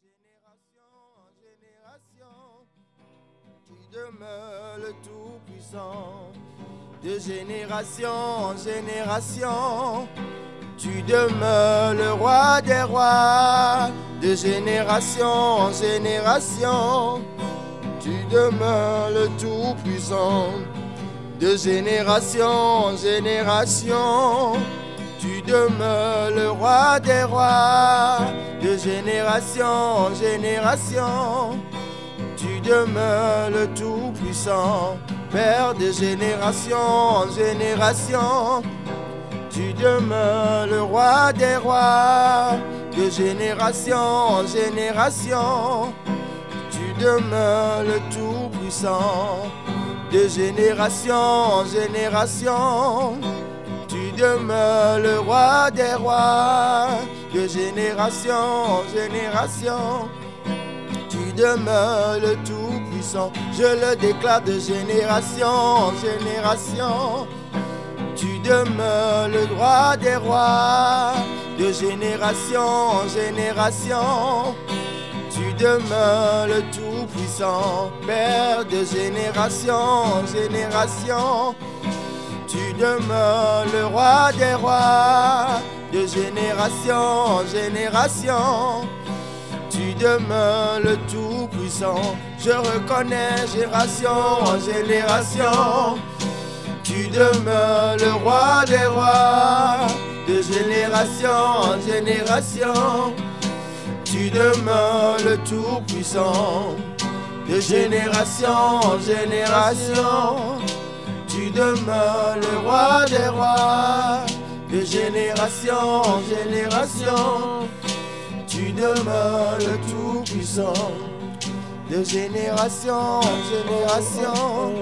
génération en génération, tu demeures le Tout-Puissant. De génération en génération, tu demeures le Roi des rois. De génération en génération, tu demeures le Tout-Puissant. De génération en génération, tu demeures le Roi des rois. De génération en génération, tu demeures le Tout-Puissant. Père, de génération en génération, tu demeures le Roi des rois. De génération en génération, tu demeures le Tout-Puissant. De génération en génération, tu demeures le Roi des rois. De génération en génération, tu demeures le Tout-Puissant. Je le déclare de génération en génération, tu demeures le Roi des rois. De génération en génération, tu demeures le Tout-Puissant. Père, de génération en génération, tu demeures le Roi des rois. De génération en génération, tu demeures le Tout-Puissant. Je reconnais génération en génération, tu demeures le Roi des rois. De génération en génération, tu demeures le Tout-Puissant. De génération en génération, tu demeures le Roi des rois. De génération en génération, tu demeures le Tout-Puissant. De génération en génération,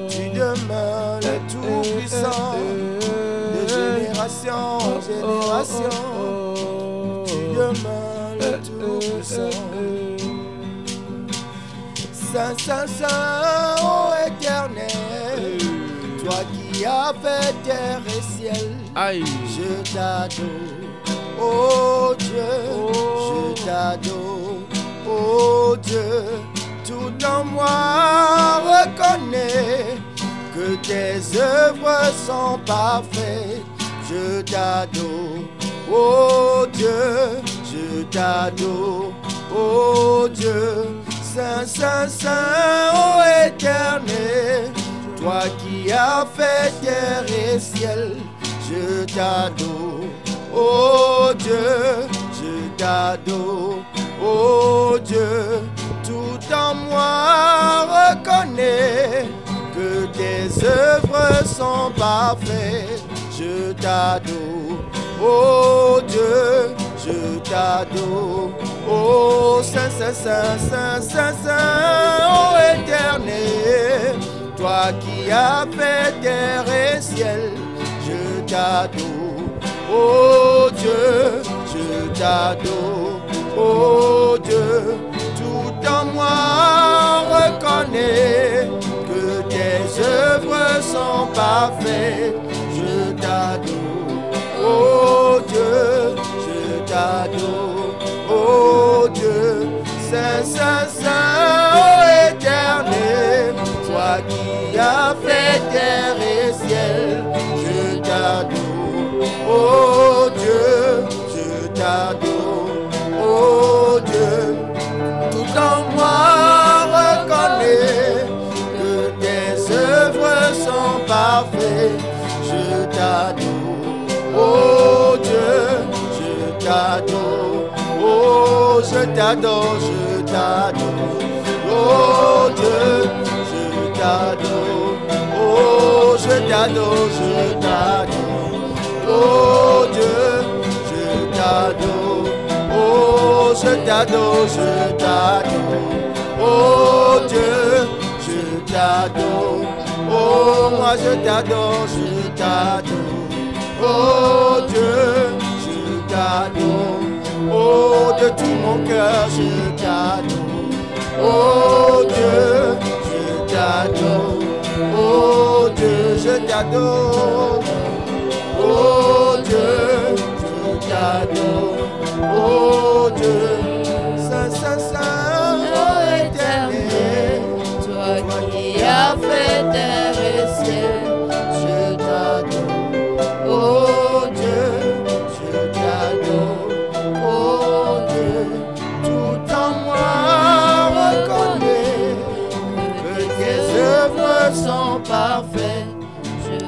tu demeures le Tout-Puissant. De génération en génération, tu demeures le Tout-Puissant. Saint, Saint, Saint, ô Éternel, toi qui as fait terre et ciel, Aïe. je t'adore, oh Dieu, je t'adore, oh Dieu. Tout en moi reconnaît que tes œuvres sont parfaites. Je t'adore, oh Dieu, je t'adore, oh Dieu. Saint, Saint, Saint, ô Éternel, toi qui as fait terre et ciel, je t'adore, oh Dieu, je t'adore, oh Dieu. Tout en moi reconnaît que tes œuvres sont parfaites. Je t'adore, oh Dieu, je t'adore, oh Saint, Saint, Saint, Saint, Saint, Saint, oh Éternel, toi qui as fait terre et ciel, je t'adore, oh Dieu, je t'adore, oh Dieu. Tout en moi reconnaît que tes œuvres sont parfaites. Je t'adore, oh Dieu, je t'adore, oh Dieu. Saint, Saint, Saint, oh Éternel, toi qui as fait terre et ciel, je t'adore, oh Dieu, je t'adore, oh Dieu. Tout en moi reconnaît que tes œuvres sont parfaites. Je t'adore, oh Dieu, je t'adore, oh je t'adore, je t'adore, oh Dieu, je t'adore, oh je t'adore, je t'adore, oh Dieu, je t'adore, oh je t'adore, je t'adore, oh Dieu, je t'adore, oh moi je t'adore, je t'adore, oh Dieu, je t'adore, oh de tout mon cœur je t'adore, oh Dieu, je t'adore, oh Dieu, je t'adore, oh Dieu, je t'adore, oh Dieu, Saint,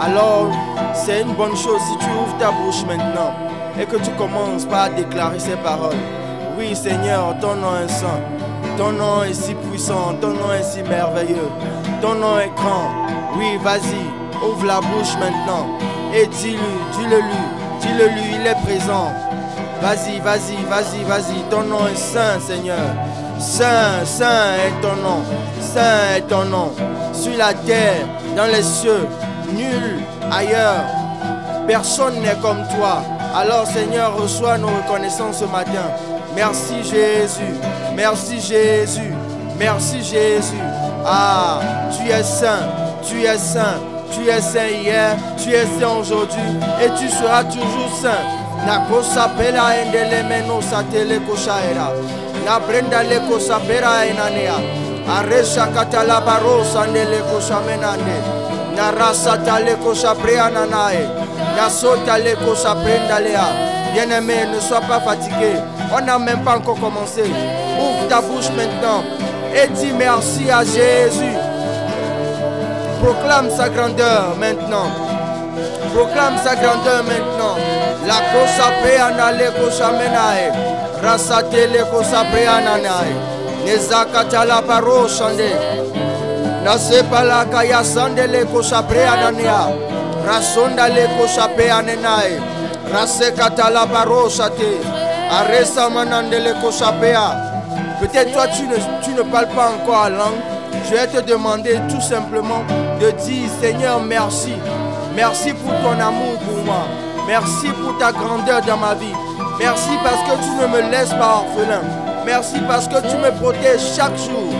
Alors, c'est une bonne chose si tu ouvres ta bouche maintenant et que tu commences par déclarer ces paroles. Oui, Seigneur, ton nom est saint. Ton nom est si puissant. Ton nom est si merveilleux. Ton nom est grand. Oui, vas-y, ouvre la bouche maintenant et dis-le-lui, il est présent. Vas-y, vas-y, vas-y, vas-y. Ton nom est saint, Seigneur. Saint, saint est ton nom. Saint est ton nom. Sur la terre, dans les cieux, nul ailleurs. Personne n'est comme toi. Alors, Seigneur, reçois nos reconnaissances ce matin. Merci, Jésus. Merci, Jésus. Merci, Jésus. Ah, tu es saint. Tu es saint. Tu es saint hier. Tu es saint aujourd'hui. Et tu seras toujours saint. Nakosa pela endele meno satele koshaera. Na brenda le kosa pera enanea. Aresha katala barosa nele kosha menande. Na rasa tale kosha prea nanae. Na sota le kosha prenda lea. Bien-aimé, ne sois pas fatigué. On n'a même pas encore commencé. Ouvre ta bouche maintenant et dis merci à Jésus. Proclame sa grandeur maintenant. Proclame sa grandeur maintenant. La cosa preana le cosa menae. Rasate le cosa preana nae. Nezakata la paro shande. Nasepa la kaya sande le cosa preana nea. Rasonda le cosa preana nae. Rasekata la paro shate. Aresa manande le cosa prea. Peut-être toi tu ne parles pas encore la langue. Je vais te demander tout simplement de dire Seigneur merci. Merci pour ton amour pour moi. Merci pour ta grandeur dans ma vie. Merci parce que tu ne me laisses pas orphelin. Merci parce que tu me protèges chaque jour.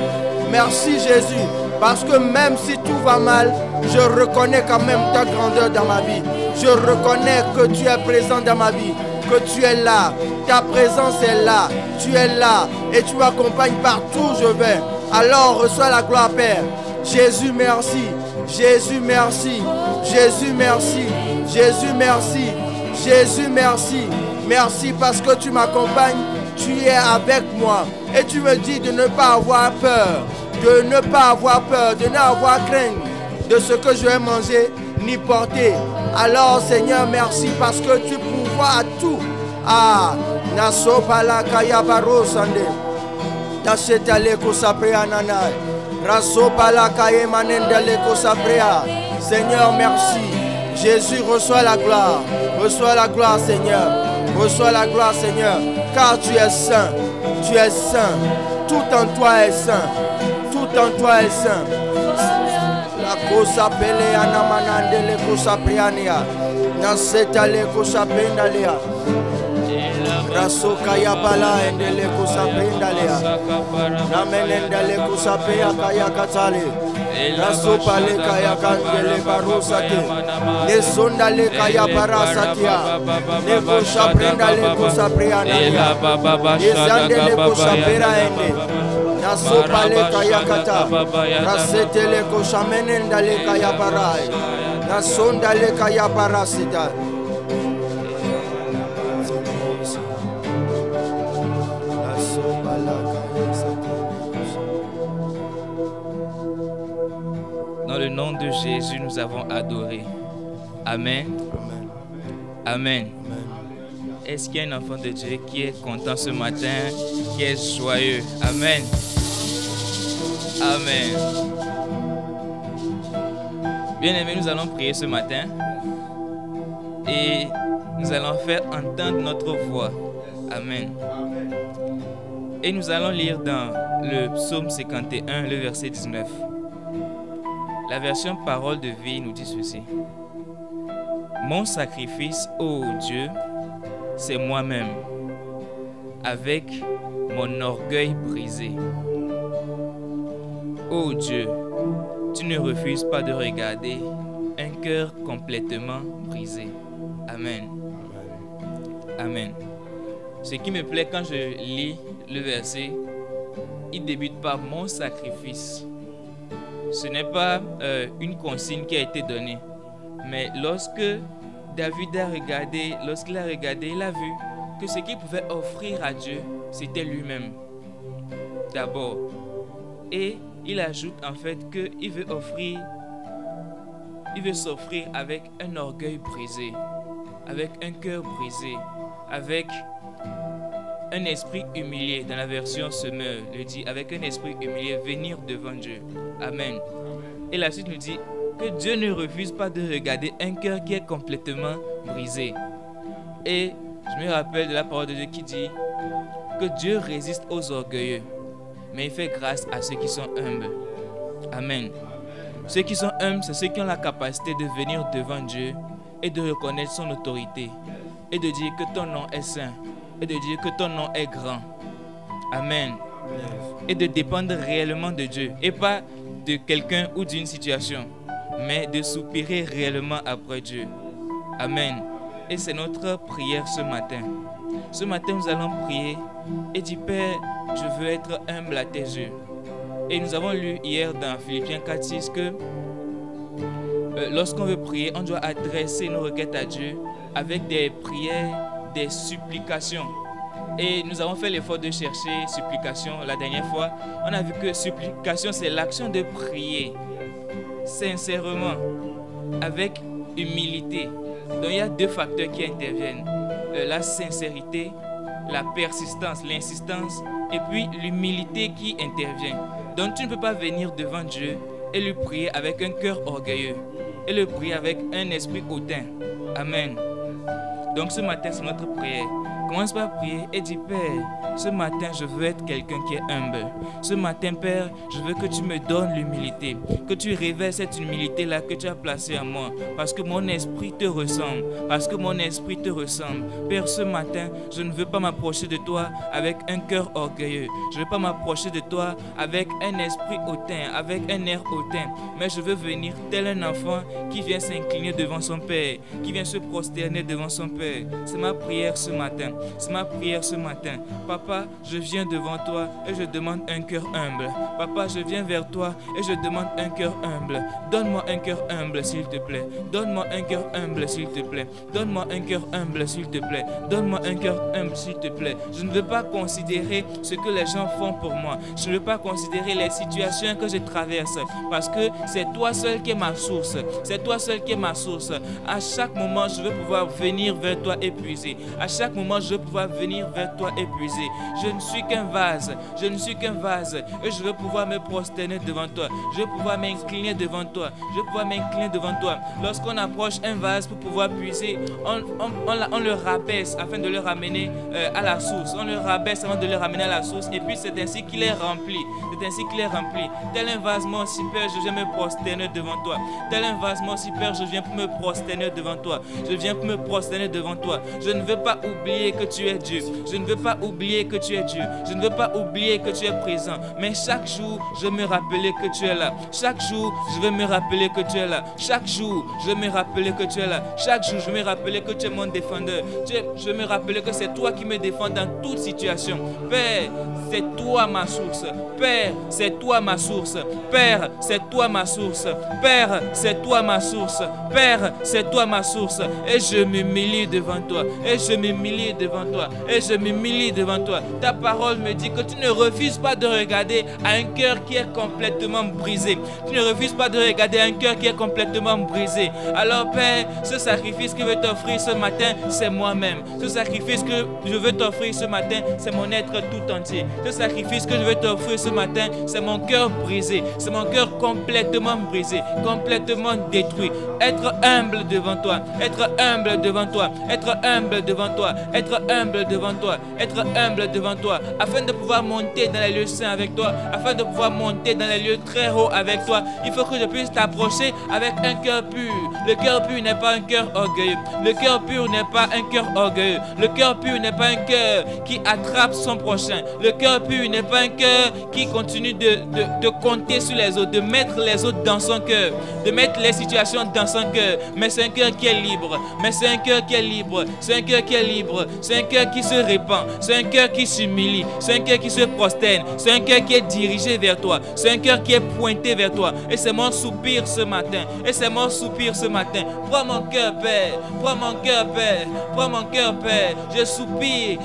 Merci Jésus. Parce que même si tout va mal, je reconnais quand même ta grandeur dans ma vie. Je reconnais que tu es présent dans ma vie. Que tu es là. Ta présence est là. Tu es là. Et tu m'accompagnes partout où je vais. Alors reçois la gloire Père. Jésus merci. Jésus merci. Jésus merci. Jésus merci. Jésus merci. Merci parce que tu m'accompagnes. Tu es avec moi. Et tu me dis de ne pas avoir peur. De ne pas avoir peur. De n'avoir crainte de ce que je vais manger ni porter. Alors Seigneur merci parce que tu pourvois à tout. Ah, naso pala kaya baro sande. Tacheta leko saprea nanai. Raso pala kaya manenda leko saprea. Seigneur merci. Jésus reçoit la gloire. Reçois la gloire Seigneur. Reçois la gloire Seigneur. Car tu es saint. Tu es saint. Tout en toi est saint. Tout en toi est saint. La cosa pele anamanande le cosa priania. Naseta le cosa pendalea. Raso kaya bala ende le cosa pendalea. Namenenda le cosa pea kaya katale. Raso pale kaya kandele barosate. Ne sonda le kaya barasatia. Ne cosa prenda le cosa priana. Ne zande le cosa pera ende. Naso pale kaya kata. Rasete le cosa menenda le kaya barai. Nasonda le kaya barasita. Dans le nom de Jésus, nous avons adoré. Amen. Amen. Amen. Est-ce qu'il y a un enfant de Dieu qui est content ce matin, qui est joyeux? Amen. Amen. Bien-aimés, nous allons prier ce matin et nous allons faire entendre notre voix. Amen. Et nous allons lire dans le psaume 51, le verset 19. La version Parole de vie nous dit ceci. Mon sacrifice, ô Dieu, c'est moi-même, avec mon orgueil brisé. Ô Dieu, tu ne refuses pas de regarder un cœur complètement brisé. Amen. Amen. Ce qui me plaît quand je lis le verset, il débute par mon sacrifice. Ce n'est pas une consigne qui a été donnée. Mais lorsque David a regardé, lorsqu'il a regardé, il a vu que ce qu'il pouvait offrir à Dieu, c'était lui-même. D'abord. Et il ajoute en fait qu'il veut offrir il veut s'offrir avec un orgueil brisé, avec un cœur brisé, avec un esprit humilié. Dans la version Semeur, le dit, avec un esprit humilié, venir devant Dieu. Amen. Et la suite nous dit que Dieu ne refuse pas de regarder un cœur qui est complètement brisé. Et je me rappelle de la parole de Dieu qui dit que Dieu résiste aux orgueilleux, mais il fait grâce à ceux qui sont humbles. Amen. Ceux qui sont humbles, c'est ceux qui ont la capacité de venir devant Dieu et de reconnaître son autorité et de dire que ton nom est saint et de dire que ton nom est grand. Amen. Et de dépendre réellement de Dieu et pas de quelqu'un ou d'une situation, mais de soupirer réellement après Dieu. Amen. Et c'est notre prière ce matin. Ce matin, nous allons prier et dire, Père, je veux être humble à tes yeux. Et nous avons lu hier dans Philippiens 4:6 que lorsqu'on veut prier, on doit adresser nos requêtes à Dieu avec des prières, des supplications. Et nous avons fait l'effort de chercher supplication la dernière fois. On a vu que supplication, c'est l'action de prier sincèrement, avec humilité. Donc il y a deux facteurs qui interviennent. La sincérité, la persistance, l'insistance, et puis l'humilité qui intervient. Donc tu ne peux pas venir devant Dieu et lui prier avec un cœur orgueilleux et le prier avec un esprit hautain. Amen. Donc ce matin, c'est notre prière. Commence par prier et dis, Père, ce matin, je veux être quelqu'un qui est humble. Ce matin, Père, je veux que tu me donnes l'humilité, que tu révèles cette humilité-là que tu as placée en moi, parce que mon esprit te ressemble, parce que mon esprit te ressemble. Père, ce matin, je ne veux pas m'approcher de toi avec un cœur orgueilleux. Je ne veux pas m'approcher de toi avec un esprit hautain, avec un air hautain, mais je veux venir tel un enfant qui vient s'incliner devant son Père, qui vient se prosterner devant son Père. C'est ma prière ce matin. C'est ma prière ce matin. Papa, je viens devant toi et je demande un cœur humble. Papa, je viens vers toi et je demande un cœur humble. Donne-moi un cœur humble, s'il te plaît. Donne-moi un cœur humble, s'il te plaît. Donne-moi un cœur humble, s'il te plaît. Donne-moi un cœur humble, s'il te plaît. Je ne veux pas considérer ce que les gens font pour moi. Je ne veux pas considérer les situations que je traverse, parce que c'est toi seul qui est ma source. C'est toi seul qui est ma source. À chaque moment, je veux pouvoir venir vers toi épuisé. À chaque moment, je veux pouvoir venir vers toi épuisé. Je ne suis qu'un vase. Je ne suis qu'un vase. Et je veux pouvoir me prosterner devant toi. Je veux pouvoir m'incliner devant toi. Je veux pouvoir m'incliner devant toi. Lorsqu'on approche un vase pour pouvoir puiser, on le rabaisse afin de le ramener à la source. On le rabaisse avant de le ramener à la source. Et puis c'est ainsi qu'il est rempli. C'est ainsi qu'il est rempli. Tel un vase, moi aussi, Père, je viens me prosterner devant toi. Tel un vase, moi aussi, Père, je viens pour me prosterner devant toi. Je viens pour me prosterner devant toi. Je ne veux pas oublier que tu es Dieu. Je ne veux pas oublier que tu es Dieu. Je ne veux pas oublier que tu es présent. Mais chaque jour, je veux me rappeler que tu es là. Chaque jour, je veux me rappeler que tu es là. Chaque jour, je veux me rappeler que tu es là. Chaque jour, je veux me rappeler que tu es mon défendeur. Je veux me rappeler que c'est toi qui me défends dans toute situation. Père, c'est toi ma source. Père, c'est toi ma source. Père, c'est toi ma source. Père, c'est toi ma source. Père, c'est toi ma source. Et je m'humilie devant toi. Et je m'humilie devant toi. Et je m'humilie devant toi. Ta parole me dit que tu ne refuses pas de regarder à un cœur qui est complètement brisé. Tu ne refuses pas de regarder à un cœur qui est complètement brisé. Alors Père, ce sacrifice que je veux t'offrir ce matin, c'est moi-même. Ce sacrifice que je veux t'offrir ce matin, c'est mon être tout entier. Ce sacrifice que je veux t'offrir ce matin, c'est mon cœur brisé. C'est mon cœur complètement brisé, complètement détruit. Être humble devant toi. Être humble devant toi. Être humble devant toi. Être humble devant toi. Être humble devant toi. Afin de pouvoir monter dans les lieux saints avec toi. Afin de pouvoir monter dans les lieux très hauts avec toi. Il faut que je puisse t'approcher avec un cœur pur. Le cœur pur n'est pas un cœur orgueilleux. Le cœur pur n'est pas un cœur orgueilleux. Le cœur pur n'est pas un cœur qui attrape son prochain. Le cœur pur n'est pas un cœur qui continue de compter sur les autres, de mettre les autres dans son cœur, de mettre les situations dans son cœur. Mais c'est un cœur qui est libre. Mais c'est un cœur qui est libre. C'est un cœur qui est libre. C'est un cœur qui se répand. C'est un cœur qui s'humilie. C'est un cœur qui se prosterne. C'est un cœur qui est dirigé vers toi. C'est un cœur qui est pointé vers toi. Et c'est mon soupir ce matin. Et c'est mon soupir ce matin. Prends mon cœur, Père. Prends mon cœur, Père. Prends mon cœur, Père. Je soupire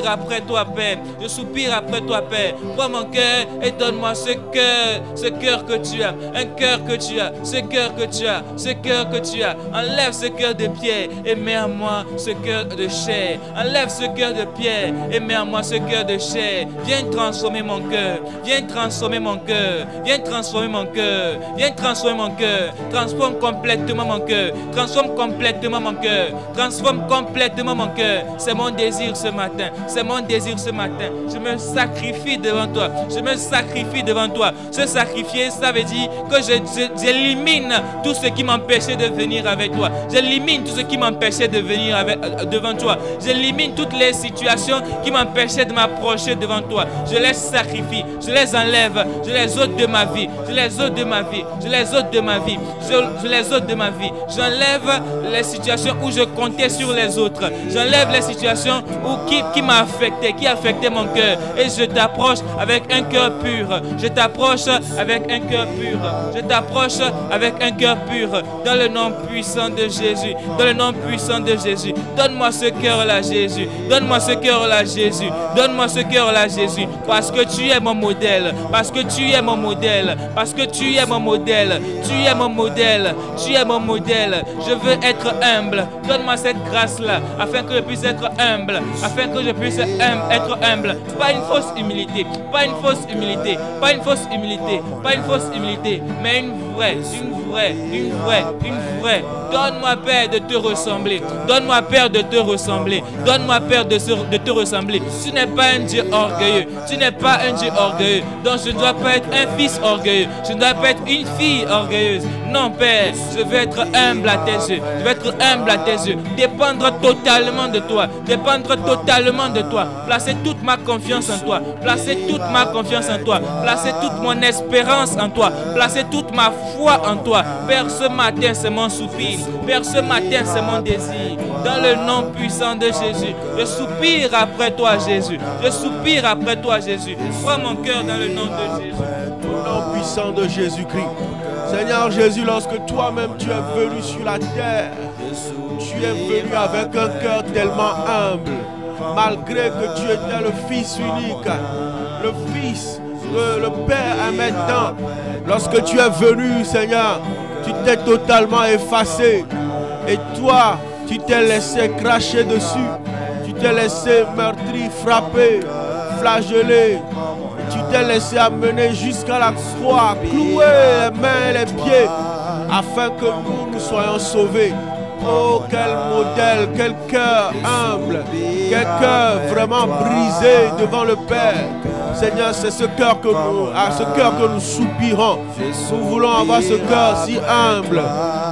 après toi, Père. Je soupire après toi, Père. Prends mon cœur et donne-moi ce cœur que tu as. Un cœur que tu as. Ce cœur que tu as. Ce cœur que tu as. Enlève ce cœur de pierre et mets en moi ce cœur de chair. Enlève ce cœur de pierre et mets en moi ce cœur de chair. Viens transformer mon cœur. Viens transformer mon cœur. Viens transformer mon cœur. Viens transformer mon cœur. Transforme complètement mon cœur. Transforme complètement mon cœur. Transforme complètement mon cœur. C'est mon désir ce matin. C'est mon désir ce matin. Je me sacrifie devant toi. Je me sacrifie devant toi. Se sacrifier, ça veut dire que j'élimine tout ce qui m'empêchait de venir avec toi. J'élimine tout ce qui m'empêchait de venir devant toi. J'élimine toutes les situations qui m'empêchaient de m'approcher devant toi. Je les sacrifie. Je les enlève. Je les ôte de ma vie. Je les ôte de ma vie. Je les ôte de ma vie. Je les ôte de ma vie. J'enlève les situations où je comptais sur les autres. J'enlève les situations qui m'a affecté, qui affectait mon cœur. Et je t'approche avec un cœur pur. Je t'approche avec un cœur pur. Je t'approche avec un cœur pur. Dans le nom puissant de Jésus. Dans le nom puissant de Jésus. Donne-moi ce cœur-là, Jésus. Donne-moi ce cœur-là, Jésus. Donne-moi ce cœur-là, Jésus. Parce que tu es mon modèle. Parce que tu es mon modèle. Parce que tu es mon modèle. Tu es mon modèle. Tu es mon modèle. Je veux être humble. Donne-moi cette grâce-là. Afin que je puisse être humble. Afin que je puisse être humble. Pas une fausse humilité. Pas une fausse humilité. Pas une fausse humilité. Pas une fausse humilité. Mais une vraie. Donne-moi, Père, de te ressembler. Donne-moi, Père, de te ressembler. Donne-moi, Père, de te ressembler. Tu n'es pas un Dieu orgueilleux. Tu n'es pas un Dieu orgueilleux. Donc je ne dois pas être un fils orgueilleux. Je ne dois pas être une fille orgueilleuse. Non, Père, je veux être humble à tes yeux. Je veux être humble à tes yeux. Dépendre totalement de toi. Dépendre totalement de toi. Placer toute ma confiance en toi. Placer toute ma confiance en toi. Placer toute mon espérance en toi. Placer toute ma foi en toi. Père, ce matin, c'est mon soupir. Père, ce matin, c'est mon désir. Dans le nom puissant de Jésus, je soupire après toi, Jésus. Je soupire après toi, Jésus. Prends mon cœur dans le nom de Jésus. Au nom puissant de Jésus-Christ. Seigneur Jésus, lorsque toi-même tu es venu sur la terre, tu es venu avec un cœur tellement humble. Malgré que tu étais le Fils unique, le Fils que le Père aimait tant. Lorsque tu es venu, Seigneur, tu t'es totalement effacé. Et toi, tu t'es laissé cracher dessus. Tu t'es laissé meurtri, frappé, flagellé. Tu t'es laissé amener jusqu'à la croix, clouer les mains et les pieds, afin que nous soyons sauvés. Oh, quel modèle, quel cœur humble, quel cœur vraiment brisé devant le Père. Seigneur, c'est ce cœur que nous soupirons. Nous voulons avoir ce cœur si humble.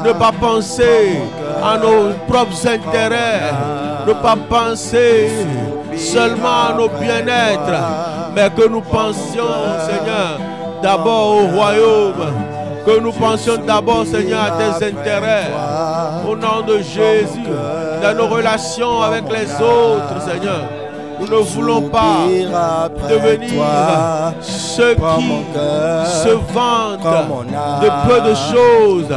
Ne pas penser à nos propres intérêts. Ne pas penser seulement à nos bien-être. Mais que nous pensions, Seigneur, d'abord au royaume. Que nous pensions d'abord, Seigneur, à tes intérêts. Au nom de Jésus, dans nos relations avec les autres, Seigneur. Nous ne voulons pas devenir ceux qui se vantent de peu de choses.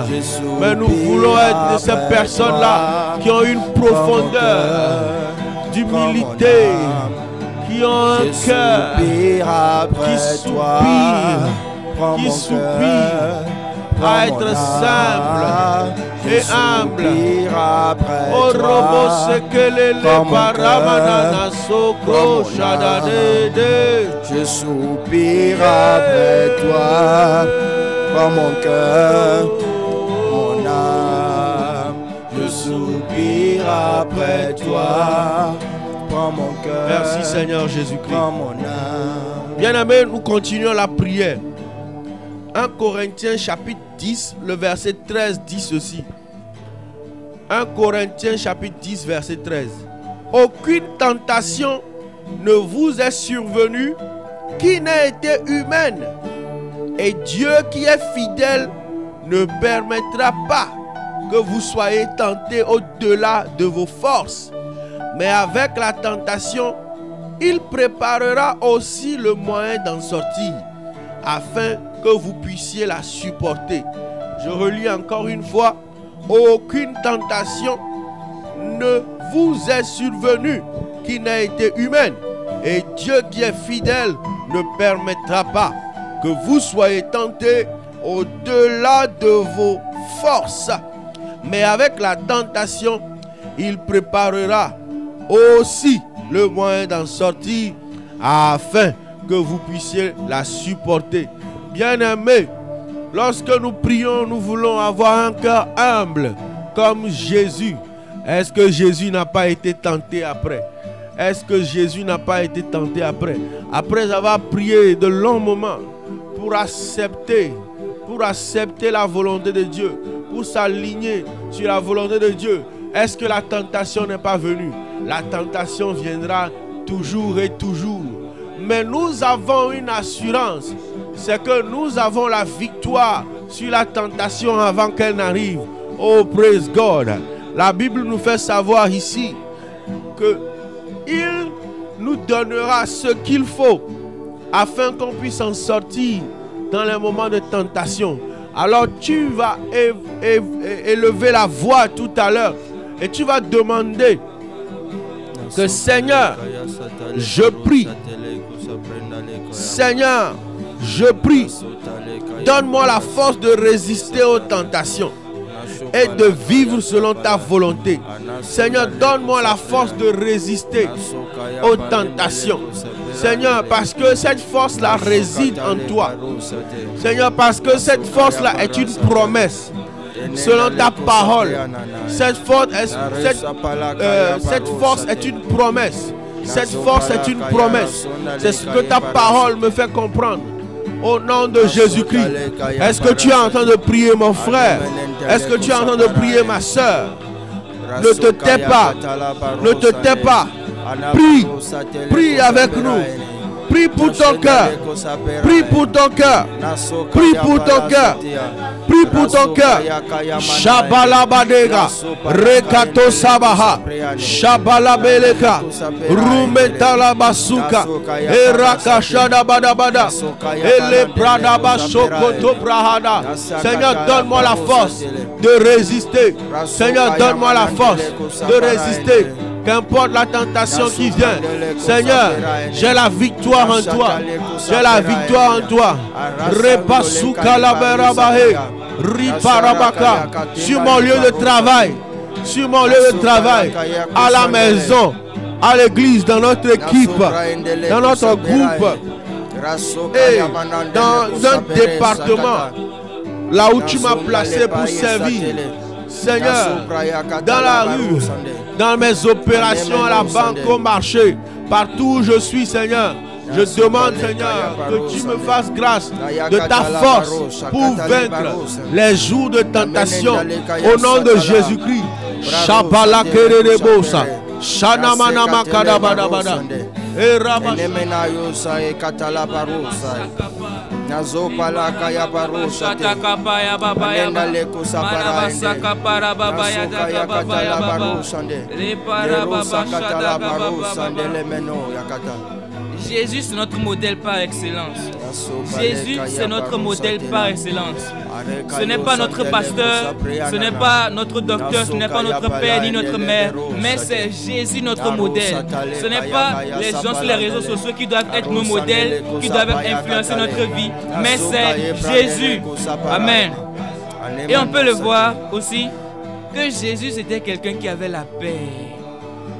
Mais nous voulons être de ces personnes-là qui ont une profondeur d'humilité, qui ont un cœur qui soupire à être simple et humble. Oh, robo sekele paramanana soko shadadede. Je soupire après toi. Prends mon cœur, mon âme. Je soupire après toi. Prends mon cœur. Merci Seigneur Jésus-Christ. Prends mon âme. Bien-aimés, nous continuons la prière. 1 Corinthiens chapitre 10, le verset 13 dit ceci. 1 Corinthiens chapitre 10, verset 13. Aucune tentation ne vous est survenue qui n'ait été humaine. Et Dieu qui est fidèle ne permettra pas que vous soyez tentés au-delà de vos forces. Mais avec la tentation, il préparera aussi le moyen d'en sortir, afin que vous puissiez la supporter. Je relis encore une fois. Aucune tentation ne vous est survenue qui n'a été humaine. Et Dieu qui est fidèle ne permettra pas que vous soyez tentés au-delà de vos forces. Mais avec la tentation, il préparera aussi le moyen d'en sortir afin que vous puissiez la supporter. Bien-aimés, lorsque nous prions, nous voulons avoir un cœur humble comme Jésus. Est-ce que Jésus n'a pas été tenté après? Est-ce que Jésus n'a pas été tenté après? Après avoir prié de longs moments pour accepter la volonté de Dieu, pour s'aligner sur la volonté de Dieu, est-ce que la tentation n'est pas venue? La tentation viendra toujours et toujours. Mais nous avons une assurance, c'est que nous avons la victoire sur la tentation avant qu'elle n'arrive. Oh, praise God. La Bible nous fait savoir ici que il nous donnera ce qu'il faut afin qu'on puisse en sortir dans les moments de tentation. Alors tu vas élever la voix tout à l'heure et tu vas demander que Seigneur, je prie. Seigneur, je prie. Donne-moi la force de résister aux tentations et de vivre selon ta volonté. Seigneur, donne-moi la force de résister aux tentations. Seigneur, parce que cette force-là réside en toi. Seigneur, parce que cette force-là est une promesse. Selon ta parole, cette force est une promesse. Cette force est une promesse. C'est ce que ta parole me fait comprendre. Au nom de Jésus-Christ. Est-ce que tu es en train de prier, mon frère? Est-ce que tu es en train de prier, ma soeur? Ne te tais pas. Ne te tais pas. Prie. Prie avec nous. Prie pour ton cœur. Prie pour ton cœur. Prie pour ton cœur. Prie pour ton cœur. Shabalabadega. Rekato Sabaha. Shabalabeleka. Rumetalabasuka. Eraka Shadabadabada. Ele Pradaba Sokoto Prahada. Seigneur, donne-moi la force de résister. Seigneur, donne-moi la force de résister. Qu'importe la tentation qui vient, Seigneur, j'ai la victoire en toi. J'ai la victoire en toi. Repasuka la berabahe, riparabaka. Sur mon lieu de travail, sur mon lieu de travail, à la maison, à l'église, dans notre équipe, dans notre groupe, et dans un département, là où tu m'as placé pour servir. Seigneur, dans la rue, dans mes opérations à la banque, au marché, partout où je suis, Seigneur, je demande, Seigneur, que tu me fasses grâce de ta force pour vaincre les jours de tentation. Au nom de Jésus-Christ. Shabala kererebosa. Shanamanama kadabadabada. Nazo palaka ya barosa te manenda leko sapara saka para baba ya baba ya barosa le para baba saka la barosa le meno yakata. Jésus, c'est notre modèle par excellence. Jésus, c'est notre modèle par excellence. Ce n'est pas notre pasteur, ce n'est pas notre docteur, ce n'est pas notre père ni notre mère, mais c'est Jésus notre modèle. Ce n'est pas les gens sur les réseaux sociaux qui doivent être nos modèles, qui doivent influencer notre vie, mais c'est Jésus. Amen. Et on peut le voir aussi que Jésus c'était quelqu'un qui avait la paix.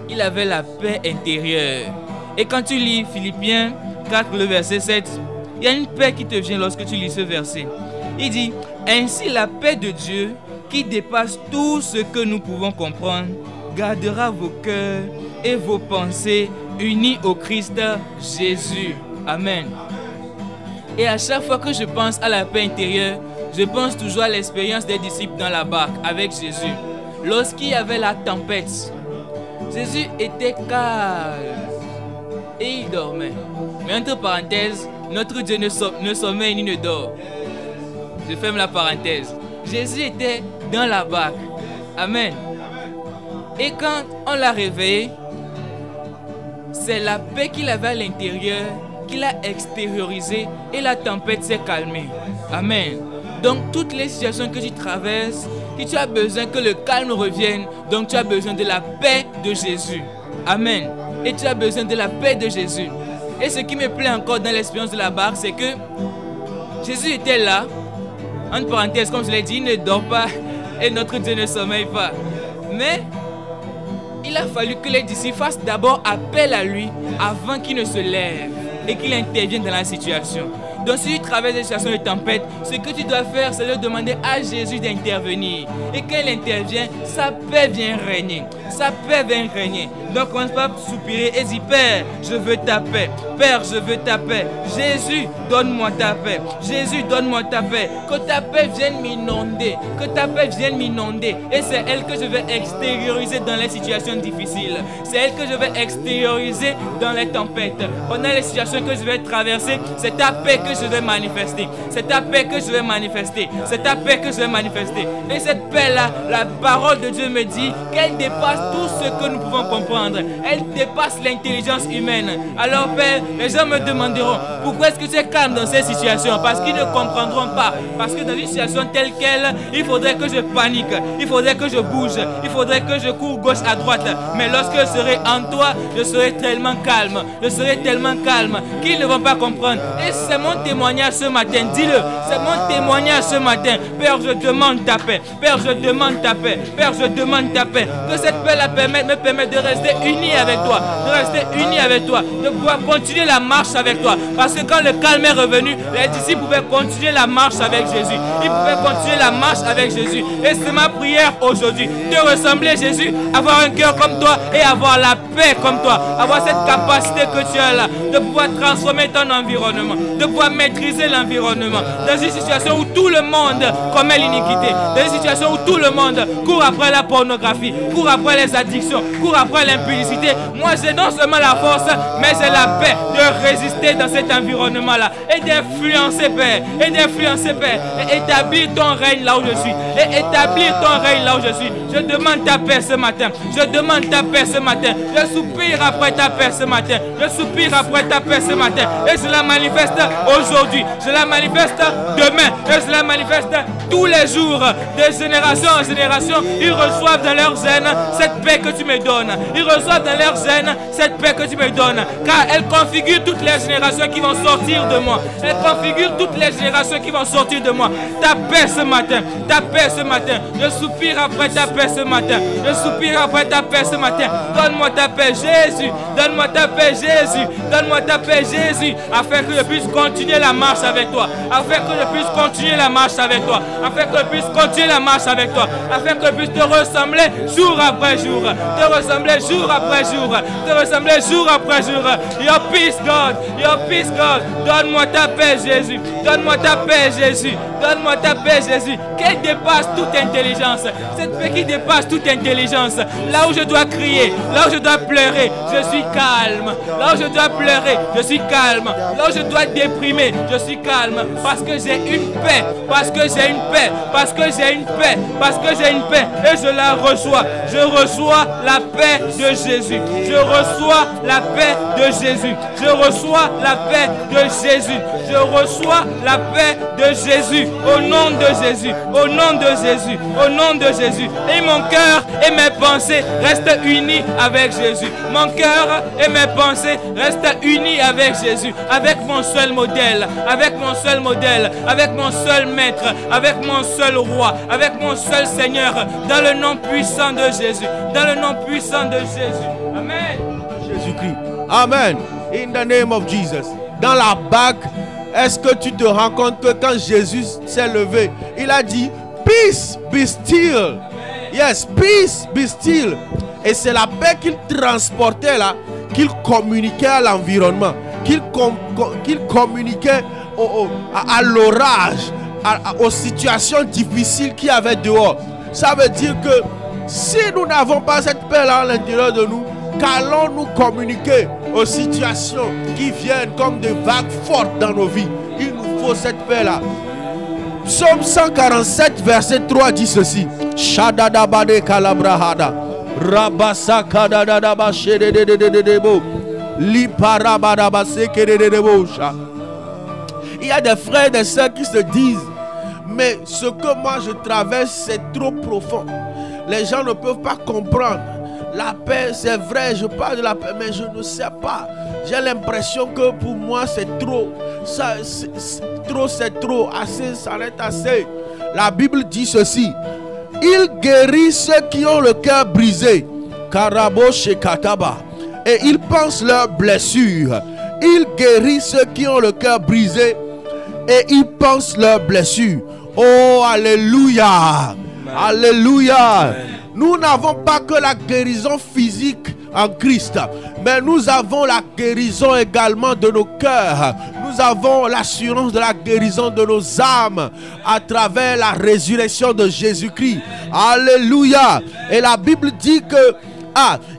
Il avait la paix intérieure. Et quand tu lis Philippiens 4, le verset 7, il y a une paix qui te vient lorsque tu lis ce verset. Il dit, ainsi la paix de Dieu, qui dépasse tout ce que nous pouvons comprendre, gardera vos cœurs et vos pensées unis au Christ Jésus. Amen. Et à chaque fois que je pense à la paix intérieure, je pense toujours à l'expérience des disciples dans la barque avec Jésus. Lorsqu'il y avait la tempête, Jésus était calme. Et il dormait. Mais entre parenthèses, notre Dieu ne sommeille ni ne dort. Je ferme la parenthèse. Jésus était dans la barque, Amen. Et quand on l'a réveillé, c'est la paix qu'il avait à l'intérieur qu'il a extériorisée et la tempête s'est calmée. Amen. Donc toutes les situations que tu traverses, si tu as besoin que le calme revienne, donc tu as besoin de la paix de Jésus. Amen. Et tu as besoin de la paix de Jésus. Et ce qui me plaît encore dans l'expérience de la barque, c'est que Jésus était là. Entre parenthèses, comme je l'ai dit, il ne dort pas et notre Dieu ne sommeille pas. Mais il a fallu que les disciples fassent d'abord appel à lui avant qu'il ne se lève et qu'il intervienne dans la situation. Donc si tu traverses des situations de tempête, ce que tu dois faire, c'est de demander à Jésus d'intervenir. Et quand il intervient, sa paix vient régner. Sa paix vient régner. Donc commence pas à soupirer et dis, Père, je veux ta paix. Père, je veux ta paix. Jésus, donne-moi ta paix. Jésus, donne-moi ta paix. Que ta paix vienne m'inonder. Que ta paix vienne m'inonder. Et c'est elle que je vais extérioriser dans les situations difficiles. C'est elle que je vais extérioriser dans les tempêtes. Pendant les situations que je vais traverser, c'est ta paix que je vais manifester. C'est ta paix que je vais manifester. C'est ta paix que je vais manifester. Et cette paix-là, la parole de Dieu me dit qu'elle dépasse tout ce que nous pouvons comprendre. Elle dépasse l'intelligence humaine. Alors Père, les gens me demanderont pourquoi est-ce que tu es calme dans ces situations? Parce qu'ils ne comprendront pas. Parce que dans une situation telle qu'elle, il faudrait que je panique. Il faudrait que je bouge. Il faudrait que je cours gauche à droite. Mais lorsque je serai en toi, je serai tellement calme. Je serai tellement calme qu'ils ne vont pas comprendre. Et c'est mon témoignage ce matin. Dis-le. C'est mon témoignage ce matin. Père, je demande ta paix. Père, je demande ta paix. Père, je demande ta paix. Que cette paix me permette de rester uni avec toi. De rester uni avec toi. De pouvoir continuer la marche avec toi. Parce que quand le calme est revenu, les disciples pouvaient continuer la marche avec Jésus. Ils pouvaient continuer la marche avec Jésus. Et c'est ma prière aujourd'hui. De ressembler Jésus, avoir un cœur comme toi et avoir la paix comme toi. Avoir cette capacité que tu as là. De pouvoir transformer ton environnement. De pouvoir maîtriser l'environnement. Dans une situation où tout le monde commet l'iniquité. Dans une situation où tout le monde court après la pornographie. Court après les addictions. Court après l'impudicité. Moi j'ai non seulement la force, mais j'ai la paix de résister dans cet environnement-là. Et d'influencer, Père. Et d'influencer, Père. Et établir ton règne là où je suis. Et établir ton règne là où je suis. Je demande ta paix ce matin. Je demande ta paix ce matin. Je soupire après ta paix ce matin. Je soupire après ta paix ce matin. Et je la manifeste aujourd'hui. Je la manifeste demain. Et je la manifeste tous les jours. De génération en génération, ils reçoivent dans leur zen cette paix que tu me donnes. Ils reçoivent dans leur zen cette paix que tu me donnes. Car elle configure toutes les générations qui vont sortir de moi. Elle configure toutes les générations qui vont sortir de moi. Ta paix ce matin. Ta paix ce matin. Je soupire après ta paix ce matin. Je soupire après ta paix ce matin. Donne-moi ta paix, Jésus. Donne-moi ta paix, Jésus. Donne-moi ta paix, Jésus. Afin que je puisse continuer la marche avec toi. Afin que je puisse continuer la marche avec toi. Afin que je puisse continuer la marche avec toi. Afin que je puisse te ressembler jour après jour. Te ressembler jour après jour. Te ressembler jour après jour. Your peace, God. Your peace, God. Donne-moi ta paix, Jésus. Donne-moi ta paix, Jésus. Donne-moi ta paix, Jésus. Qu'elle dépasse toute intelligence. Cette paix qui dépasse toute intelligence. Là où je dois crier, là où je dois pleurer, je suis calme. Là où je dois pleurer, je suis calme. Là où je dois déprimer, je suis calme. Parce que j'ai une paix. Parce que j'ai une paix. Parce que j'ai une paix. Parce que j'ai une paix. Et je la reçois. Je reçois la paix de Jésus. Je reçois la paix de Jésus. Je reçois la paix de Jésus. Je reçois la paix de Jésus. Au nom de Jésus. Au nom de Jésus. Au nom de Jésus. Et mon cœur et mes pensées restent unis avec Jésus. Mon cœur et mes pensées restent unis avec Jésus. Avec mon seul modèle. Avec mon seul modèle. Avec mon seul maître. Avec mon seul roi. Avec mon seul Seigneur. Dans le nom puissant de Jésus. Dans le nom puissant de Jésus. Amen. Jésus-Christ. Amen. In the name of Jesus. Dans la barque, est-ce que tu te rends compte que quand Jésus s'est levé, il a dit peace be still. Yes, peace be still. Et c'est la paix qu'il transportait là, qu'il communiquait à l'environnement, qu'il communiquait à l'orage, aux situations difficiles qu'il y avait dehors. Ça veut dire que si nous n'avons pas cette paix là à l'intérieur de nous, qu'allons-nous communiquer aux situations qui viennent comme des vagues fortes dans nos vies? Il nous faut cette paix là. Psaume 147, verset 3 dit ceci. Shadadabade kalabrahada. Rabasakadadadaba shededededebo. Liparabadaba sekedededebo. Il y a des frères et des sœurs qui se disent, mais ce que moi je traverse, c'est trop profond. Les gens ne peuvent pas comprendre. La paix, c'est vrai, je parle de la paix, mais je ne sais pas. J'ai l'impression que pour moi, c'est trop. Ça, c'est trop. Assez, ça n'est assez. La Bible dit ceci. Il guérit ceux qui ont le cœur brisé. Karabo Shekataba. Et il pense leurs blessures. Il guérit ceux qui ont le cœur brisé. Et il pense leurs blessures. Oh, alléluia. Amen. Alléluia. Amen. Nous n'avons pas que la guérison physique en Christ, mais nous avons la guérison également de nos cœurs. Nous avons l'assurance de la guérison de nos âmes à travers la résurrection de Jésus-Christ. Alléluia. Et la Bible dit que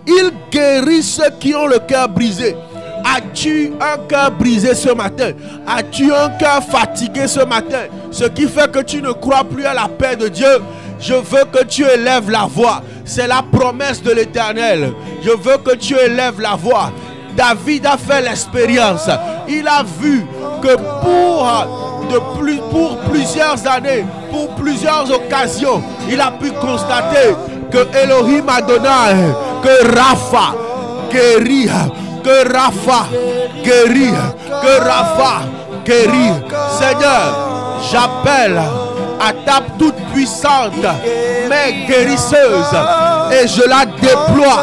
il guérit ceux qui ont le cœur brisé. As-tu un cœur brisé ce matin? As-tu un cœur fatigué ce matin? Ce qui fait que tu ne crois plus à la paix de Dieu. Je veux que tu élèves la voix. C'est la promesse de l'Éternel. Je veux que tu élèves la voix. David a fait l'expérience. Il a vu que pour plusieurs années, pour plusieurs occasions, il a pu constater que Elohim Adonai, que Rapha guérit, que Rapha guérit, que Rapha guérit. Seigneur, j'appelle à ta toute puissante main guérisseuse et je la déploie